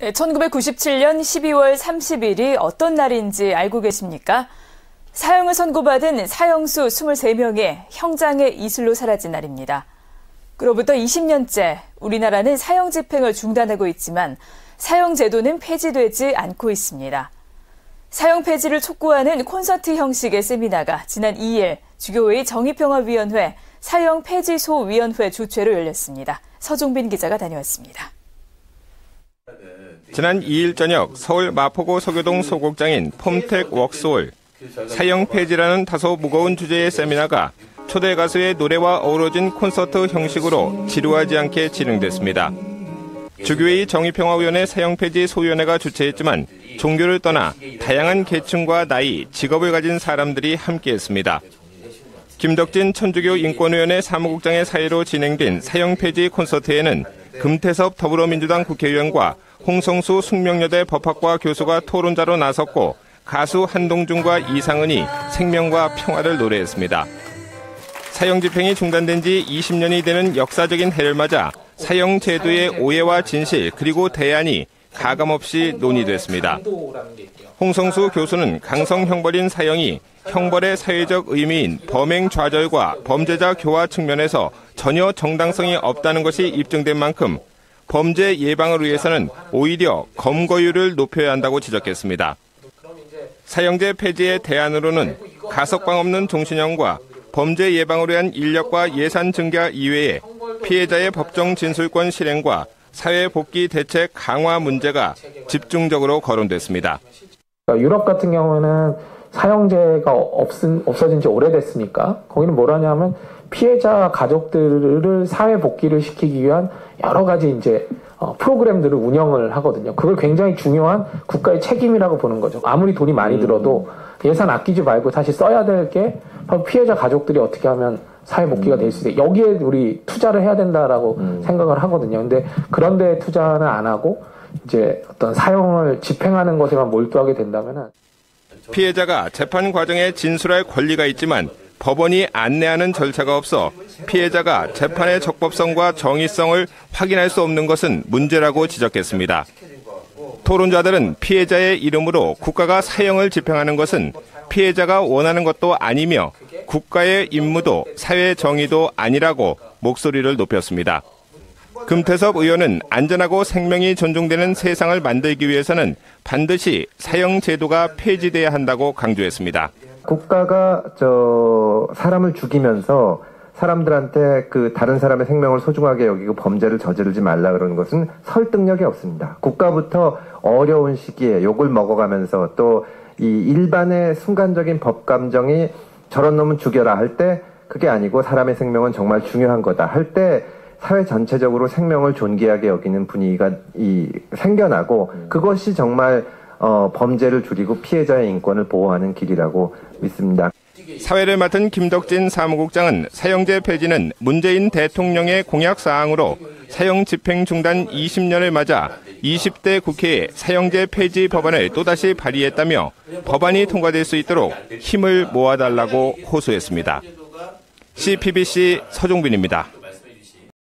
네, 1997년 12월 30일이 어떤 날인지 알고 계십니까? 사형을 선고받은 사형수 23명이 형장의 이슬로 사라진 날입니다. 그로부터 20년째 우리나라는 사형 집행을 중단하고 있지만 사형 제도는 폐지되지 않고 있습니다. 사형 폐지를 촉구하는 콘서트 형식의 세미나가 지난 2일 주교회 정의평화위원회 사형 폐지소위원회 주최로 열렸습니다. 서종빈 기자가 다녀왔습니다. 지난 2일 저녁 서울 마포구 서교동 소극장인 폼텍 웍스홀 사형 폐지라는 다소 무거운 주제의 세미나가 초대 가수의 노래와 어우러진 콘서트 형식으로 지루하지 않게 진행됐습니다. 주교회 정의평화위원회 사형 폐지 소위원회가 주최했지만 종교를 떠나 다양한 계층과 나이, 직업을 가진 사람들이 함께했습니다. 김덕진 천주교 인권위원회 사무국장의 사회로 진행된 사형 폐지 콘서트에는 금태섭 더불어민주당 국회의원과 홍성수 숙명여대 법학과 교수가 토론자로 나섰고 가수 한동준과 이상은이 생명과 평화를 노래했습니다. 사형 집행이 중단된 지 20년이 되는 역사적인 해를 맞아 사형 제도의 오해와 진실 그리고 대안이 가감없이 논의됐습니다. 홍성수 교수는 강성 형벌인 사형이 형벌의 사회적 의미인 범행 좌절과 범죄자 교화 측면에서 전혀 정당성이 없다는 것이 입증된 만큼 범죄 예방을 위해서는 오히려 검거율을 높여야 한다고 지적했습니다. 사형제 폐지의 대안으로는 가석방 없는 종신형과 범죄 예방을 위한 인력과 예산 증가 이외에 피해자의 법정 진술권 실행과 사회 복귀 대책 강화 문제가 집중적으로 거론됐습니다. 유럽 같은 경우는 사형제가 없어진 지 오래됐으니까 거기는 뭐라냐면 피해자 가족들을 사회 복귀를 시키기 위한 여러 가지 이제 프로그램들을 운영을 하거든요. 그걸 굉장히 중요한 국가의 책임이라고 보는 거죠. 아무리 돈이 많이 들어도 예산 아끼지 말고 다시 써야 될 게 바로 피해자 가족들이 어떻게 하면 사회 복귀가 될 수 있게 여기에 우리 투자를 해야 된다라고 생각을 하거든요. 근데 그런 데 투자는 안 하고 이제 어떤 사형을 집행하는 것에만 몰두하게 된다면은 피해자가 재판 과정에 진술할 권리가 있지만 법원이 안내하는 절차가 없어 피해자가 재판의 적법성과 정의성을 확인할 수 없는 것은 문제라고 지적했습니다. 토론자들은 피해자의 이름으로 국가가 사형을 집행하는 것은 피해자가 원하는 것도 아니며 국가의 임무도 사회 정의도 아니라고 목소리를 높였습니다. 금태섭 의원은 안전하고 생명이 존중되는 세상을 만들기 위해서는 반드시 사형 제도가 폐지돼야 한다고 강조했습니다. 국가가 사람을 죽이면서 사람들한테 다른 사람의 생명을 소중하게 여기고 범죄를 저지르지 말라 그러는 것은 설득력이 없습니다. 국가부터 어려운 시기에 욕을 먹어가면서 또 이 일반의 순간적인 법 감정이 저런 놈은 죽여라 할 때 그게 아니고 사람의 생명은 정말 중요한 거다 할 때 사회 전체적으로 생명을 존귀하게 여기는 분위기가 생겨나고 그것이 정말 범죄를 줄이고 피해자의 인권을 보호하는 길이라고 믿습니다. 사회를 맡은 김덕진 사무국장은 사형제 폐지는 문재인 대통령의 공약 사항으로 사형 집행 중단 20년을 맞아 20대 국회에 사형제 폐지 법안을 또다시 발의했다며 법안이 통과될 수 있도록 힘을 모아달라고 호소했습니다. CPBC 서종빈입니다.